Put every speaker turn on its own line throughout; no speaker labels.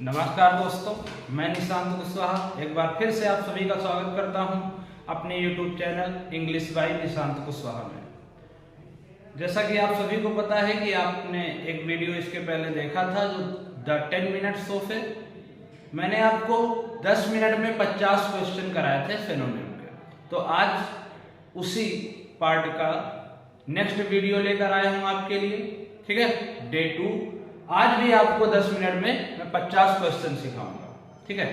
नमस्कार दोस्तों, मैं निशांत कुशवाहा एक बार फिर से आप सभी का स्वागत करता हूं अपने YouTube channel English by Nishant Kushwaha में। जैसा कि आप सभी को पता है कि आपने एक वीडियो इसके पहले देखा था जो द 10 मिनट शो पे मैंने आपको 10 मिनट में 50 क्वेश्चन कराए थे सिनोनिम के। तो आज उसी पार्ट का नेक्स्ट वीडियो लेकर आया हूं आपके लिए। ठीक है, डे 2। आज भी आपको 10 मिनट में मैं 50 क्वेश्चन सिखाऊंगा। ठीक है,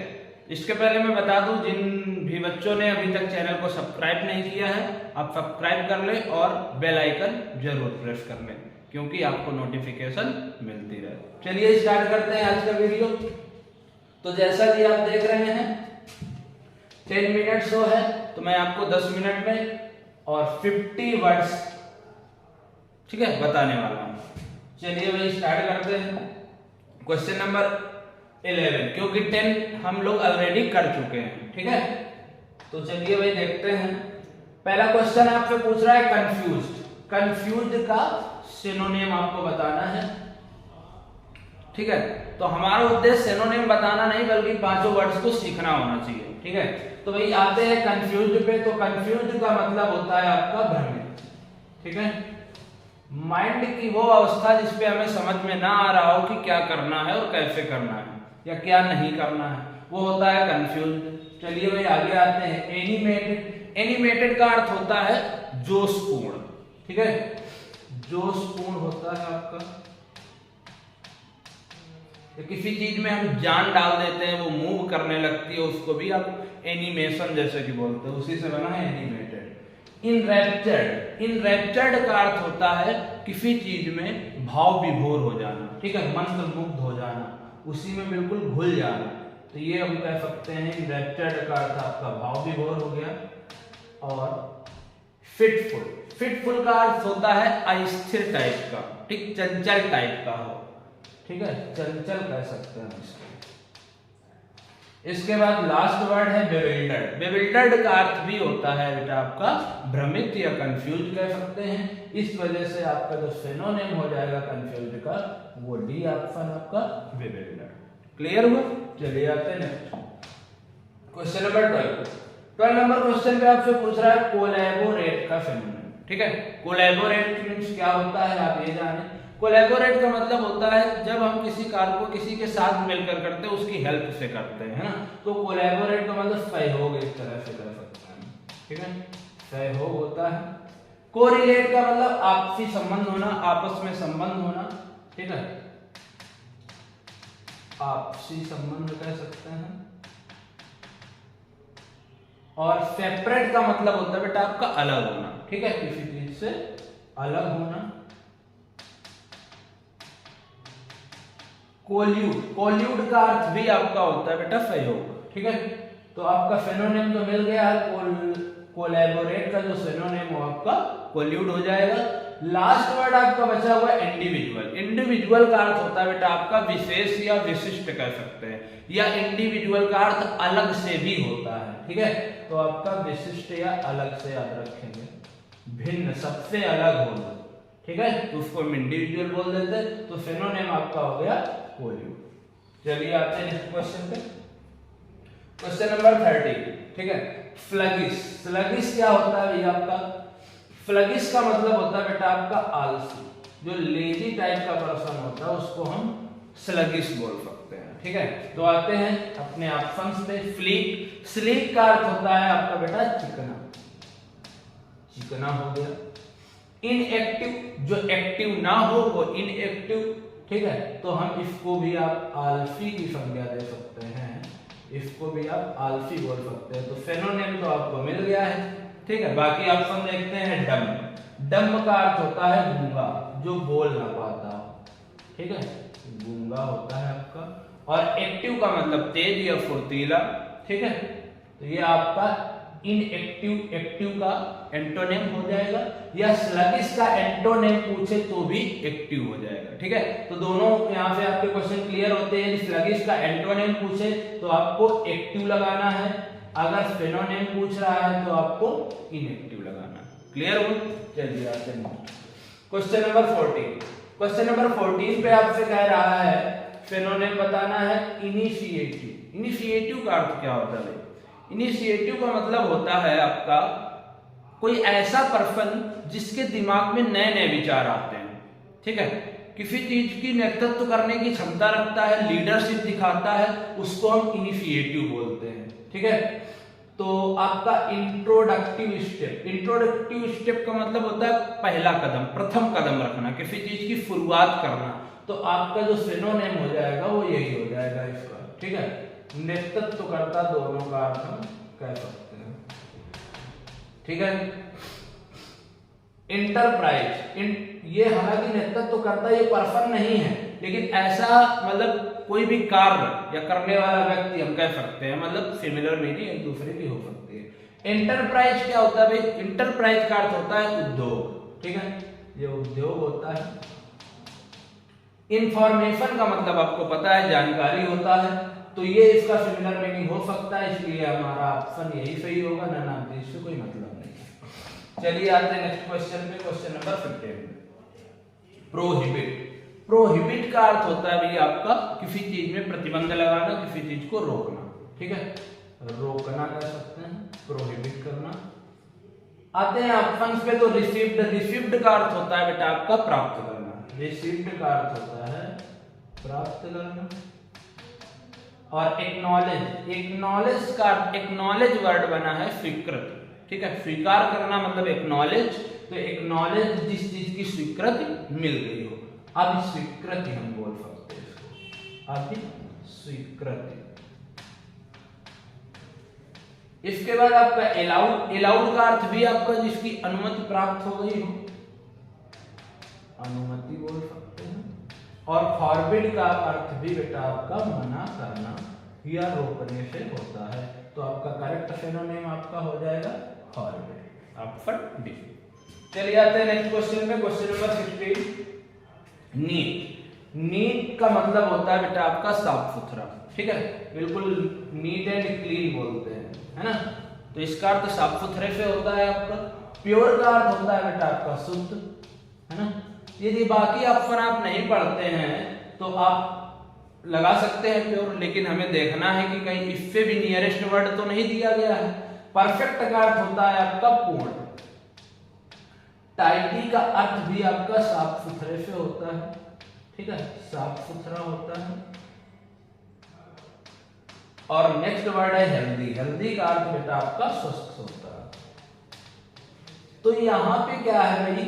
इसके पहले मैं बता दूं, जिन भी बच्चों ने अभी तक चैनल को सब्सक्राइब नहीं किया है, आप सब्सक्राइब कर लें और बेल आइकन जरूर प्रेस कर लें, क्योंकि आपको नोटिफिकेशन मिलती रहे। चलिए स्टार्ट करते हैं आज का वीडियो। तो जैसा कि आप देख रहे हैं 10 मिनट शो है, तो मैं आपको 10 मिनट में और 50 वर्ड्स, ठीक है, बताने वाला हूं। चलिए भाई स्टार्ट करते हैं। क्वेश्चन नंबर 11, क्योंकि 10 हम लोग ऑलरेडी कर चुके हैं। ठीक है, तो चलिए भाई देखते हैं। पहला क्वेश्चन आपसे पूछ रहा है कंफ्यूज्ड। कंफ्यूज्ड का सिनोनिम आपको बताना है। ठीक है, तो हमारा उद्देश्य सिनोनिम बताना नहीं बल्कि पांचों वर्ड्स को सीखना होना चाहिए। ठीक है, तो भाई आते हैं कंफ्यूज्ड पे। तो कंफ्यूज्ड का मतलब होता है आपका भ्रमित। ठीक है, माइंड की वो अवस्था जिसपे हमें समझ में ना आ रहा हो कि क्या करना है और कैसे करना है या क्या नहीं करना है, वो होता है कंफ्यूज्ड। चलिए भाई आगे आते हैं। एनिमेटेड। एनिमेटेड का अर्थ होता है जोशपूर्ण। ठीक है, जोशपूर्ण होता है आपका, तो किसी चीज में हम जान डाल देते हैं, वो मूव करने लगती है, उसको भी आप एनिमेशन जैसे कि बोलते हैं, उसी से बना है एनिमेटेड। इनरैप्चर्ड। इनरैप्चर्ड का अर्थ होता है किसी चीज में भाव विभोर हो जाना। ठीक है, मंत्रमुग्ध हो जाना, उसी में बिल्कुल घुल जाना। तो ये हम कह सकते हैं इनरैप्चर्ड का अर्थ आपका भाव विभोर हो गया। और फिटफुल। फिटफुल का अर्थ होता है अस्थिर टाइप का, ठीक, चंचल टाइप का हो। ठीक है, चंचल कह सकते हैं इसको। इसके बाद लास्ट वर्ड है बेविल्डर्ड। बेविल्डर्ड का अर्थ भी होता है बेटा आपका भ्रमित या कंफ्यूज कह सकते हैं। इस वजह से आपका जो सिनोनिम हो जाएगा कंफ्यूज का, वो डी ऑप्शन आपका बेविल्डर्ड। क्लियर हुआ? चलिए आते हैं next question number 12। 12 number question पे आपसे पूछ रहा है कोलैबोरेट का सिनोनिम। ठीक है, कोलैबोरेट मींस क्या होता है आप ये जाने। कोलैबोरेट का मतलब होता है जब हम किसी कार्य को किसी के साथ मिलकर करते हैं, उसकी हेल्प से करते हैं, है ना। तो कोलैबोरेट का मतलब सहयोग, एक तरह से कर सकते हैं। ठीक है, सहयोग होता है। कोरिलेट का मतलब आपसी संबंध होना, आपस में संबंध होना। ठीक है, आपसी संबंध कह सकते हैं। और सेपरेट का मतलब होता है बेटा आपका अलग होना। ठीक है, किसी चीज से अलग होना। कोल्यूड। कोल्यूड का अर्थ भी आपका होता है बेटा सहयोग। ठीक है, तो आपका सिनोनिम तो मिल गया है। कोलैबोरेट का जो सिनोनिम हो आपका कोल्यूड हो जाएगा। लास्ट वर्ड आपका बचा हुआ है इंडिविजुअल। इंडिविजुअल का अर्थ होता है बेटा आपका विशेष या विशिष्ट कह सकते हैं, या इंडिविजुअल का अर्थ अलग से भी होता है। ठीक है, तो आपका विशिष्ट या अलग से याद रखेंगे, भिन्न, सबसे अलग होना। ठीक है, तो उसको हम इंडिविजुअल बोल देते हैं। तो सिनोनिम आपका हो गया कोल्यूड। चलिए आते हैं नेक्स्ट क्वेश्चन पे। Question number 30। ठीक है, स्लगिश। स्लगिश क्या होता है भैया आपका? स्लगिश का मतलब होता है बेटा आपका आलसी। जो लेजी टाइप का पर्सन होता है उसको हम स्लगिश बोल सकते हैं। ठीक है, तो आते हैं अपने ऑप्शंस पे। स्लीक। स्लीक का अर्थ होता है आपका बेटा चिकना, चिकना हो गया। इनएक्टिव, जो एक्टिव ना हो वो इनएक्टिव। ठीक है, तो हम इसको भी आप आलसी की संज्ञा दे सकते हैं, इसको भी आप आलसी बोल सकते हैं। तो सिनोनिम तो आपको मिल गया है। ठीक है, बाकी ऑप्शन देखते हैं। डम। डम का अर्थ होता है गूंगा, जो बोल ना पाता हो। ठीक है, गूंगा होता है आपका। और एक्टिव का मतलब तेज या फुर्तीला। ठीक है, तो ये आपका इनएक्टिव, एक्टिव का एंटोनिम हो जाएगा, या स्लगिश का एंटोनिम पूछे तो भी एक्टिव हो जाएगा। ठीक है, तो दोनों यहाँ से आपके क्वेश्चन क्लियर होते हैं। स्लगिश का एंटोनिम पूछे तो आपको एक्टिव लगाना है, अगर सिनोनिम पूछ रहा है तो आपको इनएक्टिव लगाना है। क्लियर हो? चलिए आते हैं क्वेश्चन नंबर 14। क्वेश्चन नंबर 14 पे आपसे कह रहा है फिनोनिम बताना है इनिशिएटिव। इनिशिएटिव का अर्थ क्या होता है? इनिशिएटिव का मतलब होता है आपका कोई ऐसा पर्सन जिसके दिमाग में नए नए विचार आते हैं, ठीक है, किसी चीज की नेतृत्व करने की क्षमता रखता है, लीडरशिप दिखाता है, उसको हम इनिशिएटिव बोलते हैं, ठीक है। तो आपका इंट्रोडक्टिव स्टेप, इंट्रोडक्टिव स्टेप का मतलब होता है पहला कदम, प्रथम कदम रखना, किसी चीज की शुरुआत करना। तो आपका जो सिनोनिम हो जाएगा वो यही हो जाएगा इसका, ठीक है। नेतृत्व करता दोनों का अर्थ हम कह सकते हैं, ठीक है। इंटरप्राइज, ये हालांकि नेतृत्व करता ये पर्सन नहीं है, लेकिन ऐसा मतलब कोई भी कार्य या करने वाला व्यक्ति हम कह सकते हैं, मतलब सिमिलर मीनिंग एक दूसरे की हो सकती है। एंटरप्राइज क्या होता है भाई? एंटरप्राइज का अर्थ होता है उद्योग, ठीक है, ये उद्योग होता है। इंफॉर्मेशन का मतलब आपको पता है जानकारी होता है, तो ये इसका सिमिलर मीनिंग हो सकता है, इसलिए हमारा ऑप्शन यही सही होगा, नाम इससे कोई मतलब नहीं। चलिए आते हैं नेक्स्ट क्वेश्चन पे, क्वेश्चन नंबर 15। प्रोहिबिट, प्रोहिबिट का अर्थ होता है भाई आपका किसी चीज में प्रतिबंध लगाना, किसी चीज को रोकना, ठीक है, रोकना कह सकते हैं, प्रोहिबिट करना। आते हैं ऑप्शंस पे, तो रिसीव्ड, रिसीव्ड का अर्थ होता है बेटा आपका प्राप्त करना, रिसीव्ड का अर्थ होता है प्राप्त करना। और एक्नॉलेज, एक्नॉलेज का, एक्नॉलेज वर्ड बना है स्वीकृति, ठीक है, स्वीकार करना मतलब एक्नॉलेज, तो एक्नॉलेज जिस चीज की स्वीकृति मिल गई हो, अब स्वीकृति हम बोल सकते हैं इसको, अब स्वीकृति। इसके बाद आपका अलाउड, अलाउड का अर्थ भी आपका जिसकी अनुमति प्राप्त हो गई हो, अनुमति बोल सकते हैं। और फॉरबिड का अर्थ भी बेटा आपका मना करना या रोकने से होता है, तो आपका करेक्ट सिनोनिम आपका हो जाएगा फॉरबिड, ऑप्शन डी। चलिए आते हैं नेक्स्ट क्वेश्चन में, क्वेश्चन नंबर 16। नीट, नीट का मतलब होता है बेटा आपका साफ सुथरा, ठीक है, बिल्कुल नीट एंड क्लीन बोलते हैं, है ना, तो इसका अर्थ साफ सुथरे से होता है आपका। प्योर का अर्थ होता है बेटा आपका शुद्ध, है ना। यदि बाकी ऑप्शन आप नहीं पढ़ते हैं तो आप लगा सकते हैं प्योर, लेकिन हमें देखना है कि कहीं इससे भी नियरेस्ट वर्ड तो नहीं दिया गया है। परफेक्ट का अर्थ होता है आपका पूर्ण। टाइडी का अर्थ भी आपका साफ सुथरे से होता है, ठीक है, साफ सुथरा होता है। और नेक्स्ट वर्ड है हेल्दी, हेल्दी का अर्थ बेटा आपका स्वस्थ होता है। तो यहां पे क्या है भाई,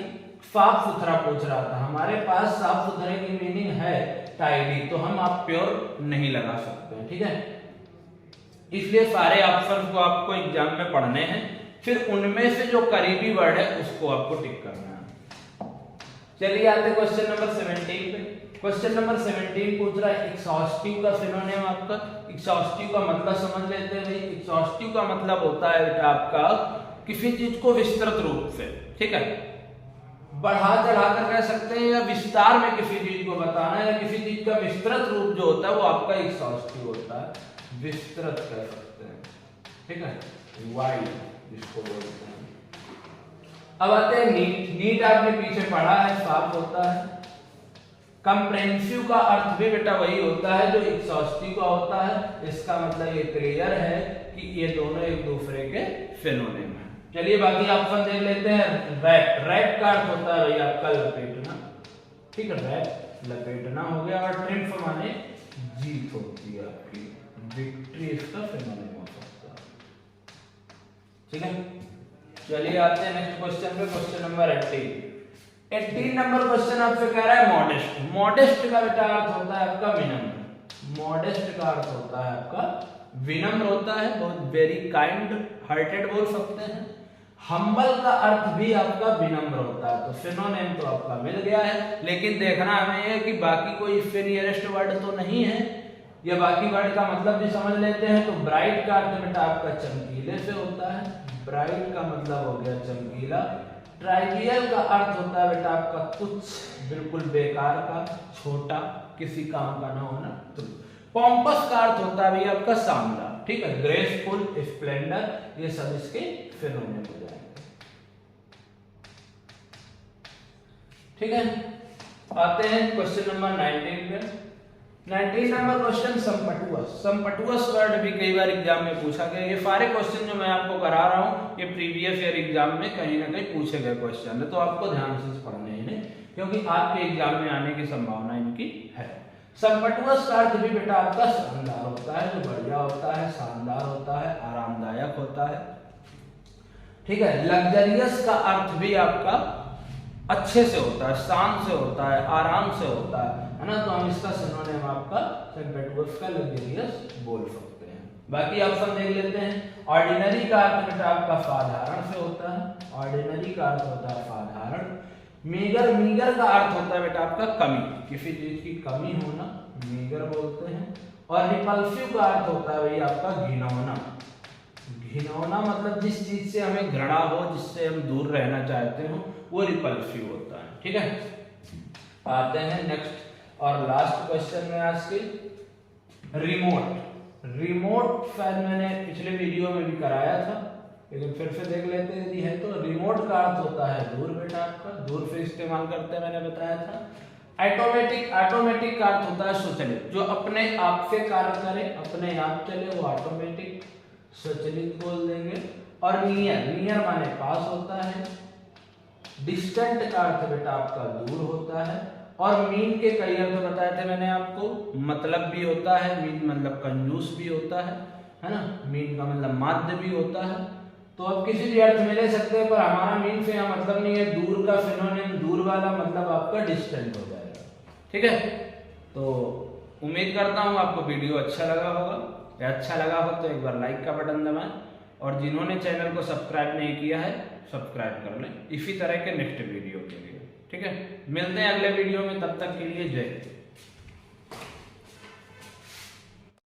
साफ सुथरा पूछ रहा था, हमारे पास साफ सुथरे की मीनिंग है टाइडी, तो हम आप प्योर नहीं लगा सकते हैं, ठीक है। इसलिए सारे ऑप्शन को आपको एग्जाम में पढ़ने हैं, फिर उनमें से जो करीबी वर्ड है उसको आपको टिक करना है। चलिए आते हैं क्वेश्चन नंबर 17 पे। क्वेश्चन नंबर 17 पूछ रहा है एक्सॉस्टिव का सिनोनिम आपका, एक्सॉस्टिव का मतलब समझ लेते हैं भाई। एक्सॉस्टिव का मतलब होता है बेटा आपका किसी चीज को विस्तृत रूप से, ठीक है, बढ़ा चढ़ा कर कह सकते हैं, या विस्तार में किसी चीज को बताना, या किसी चीज का विस्तृत रूप जो होता है वो आपका एक्सॉस्टिव होता है, विस्तृत कह सकते हैं, ठीक है, वाइड जिसको बोलते हैं। अब आते हैं नीट, नीट आपने पीछे पढ़ा है, साफ होता है। कंप्रेहेंसिव का अर्थ भी बेटा वही होता है जो एक्सॉस्टिव का होता है, इसका मतलब ये क्लियर है कि ये दोनों एक दूसरे के सिनोनिम हैं। चलिए बाकी ऑप्शन देख लेते हैं। रैप, रैप का अर्थ होता है भाई आपका लपेटना, ठीक है, रैप लपेटना हो गया। और ट्रिम्फ माने जीत होती है आपकी, विक्ट्री इसका सिनोनिम हो सकता है, ठीक है। चलिए आते हैं नेक्स्ट क्वेश्चन पे, क्वेश्चन नंबर 18। 18 नंबर क्वेश्चन आपसे कह रहा है मॉडेस्ट। मॉडेस्ट का बेटा अर्थ होता है आपका विनम्र, मॉडेस्ट का अर्थ होता है आपका विनम्र होता है, बहुत वेरी काइंड हार्टेड बोल सकते हैं। हम्बल का अर्थ भी आपका विनम्र होता है, तो सिनोनिम तो आपका मिल गया है, लेकिन देखना हमें है कि बाकी कोई इससे नियरेस्ट वर्ड तो नहीं है, या बाकी वर्ड का मतलब भी समझ लेते हैं। तो ब्राइट का अर्थ बेटा आपका चमकीले से होता है, ब्राइट का मतलब हो गया चमकीला। ट्राइवियल का अर्थ होता है बेटा आपका तुच्छ, बिल्कुल बेकार का, छोटा, किसी काम का ना होना। पॉम्पस का अर्थ होता है भाई आपका शानदार, ठीक है, ग्रेसफुल, स्प्लेंडर, ये सब इसके सिनोनिम हो जाएंगे, ठीक है। आते हैं क्वेश्चन नंबर 19 पे। 19 नंबर क्वेश्चन संपटुअस। संपटुअस वर्ड भी कई बार एग्जाम में पूछा गया। ये सारे क्वेश्चन जो मैं आपको करा रहा हूँ ये प्रीवियस ईयर एग्जाम में कहीं ना कहीं पूछे गए क्वेश्चन है, तो आपको ध्यान से पढ़ने हैं क्योंकि आपके एग्जाम में आने की संभावना इनकी है। संपटुअस का अर्थ भी बेटा आपका शानदार होता है, जो बढ़िया होता है, शानदार होता है, आरामदायक होता है। ठीक है। लग्जरियस का अर्थ भी आपका अच्छे से होता है, शान से होता है, आराम से होता है ना। तो हम इसका सिनोनिम आपका संपटुअस का लग्जरियस बोल सकते हैं। बाकी ऑप्शन देख लेते हैं। ऑर्डिनरी का अर्थ बेटा आपका साधारण से होता है। ऑर्डिनरी का अर्थ होता है साधारण। मीगर, मीगर का अर्थ होता है बेटा आपका कमी, किसी चीज की कमी होना, मीगर बोलते हैं। और रिपल्सिव का अर्थ होता है भाई आपका घिनौना। घिनौना मतलब जिस चीज से हमें घृणा हो, जिससे हम दूर रहना चाहते हो, वो रिपल्सिव होता है। ठीक है। आते हैं नेक्स्ट और लास्ट क्वेश्चन में आज के, रिमोट। रिमोट शायद मैंने पिछले वीडियो में भी कराया था, लेकिन फिर से देख लेते हैं यदि है तो। रिमोट का अर्थ होता है दूर बेटा आपका, दूर से इस्तेमाल करते हैं, मैंने बताया था। ऑटोमेटिक, ऑटोमेटिक का अर्थ होता है स्वचालित, जो अपने आप से कार्य करे, अपने आप चले, वो ऑटोमेटिक स्वचालित बोल देंगे। और नियर, नियर माने पास होता है। डिस्टेंट का अर्थ बेटा आपका दूर होता है। और मीन के कई अर्थ बताए थे मैंने आपको, मतलब भी होता है, मीन मतलब कंजूस भी होता है ना। मीन का मतलब माध्य भी होता है। तो अब किसी भी अर्थ में ले सकते हैं, पर हमारा मीन से यहाँ मतलब नहीं है। दूर का सिनोनिम, दूर वाला मतलब आपका डिस्टेंट हो जाएगा। ठीक है। तो उम्मीद करता हूँ आपको वीडियो अच्छा लगा होगा। या अच्छा लगा हो तो एक बार लाइक का बटन दबाएं, और जिन्होंने चैनल को सब्सक्राइब नहीं किया है सब्सक्राइब कर लें इसी तरह के नेक्स्ट वीडियो के लिए। ठीक है। मिलते हैं अगले वीडियो में, तब तक के लिए जय हिंद।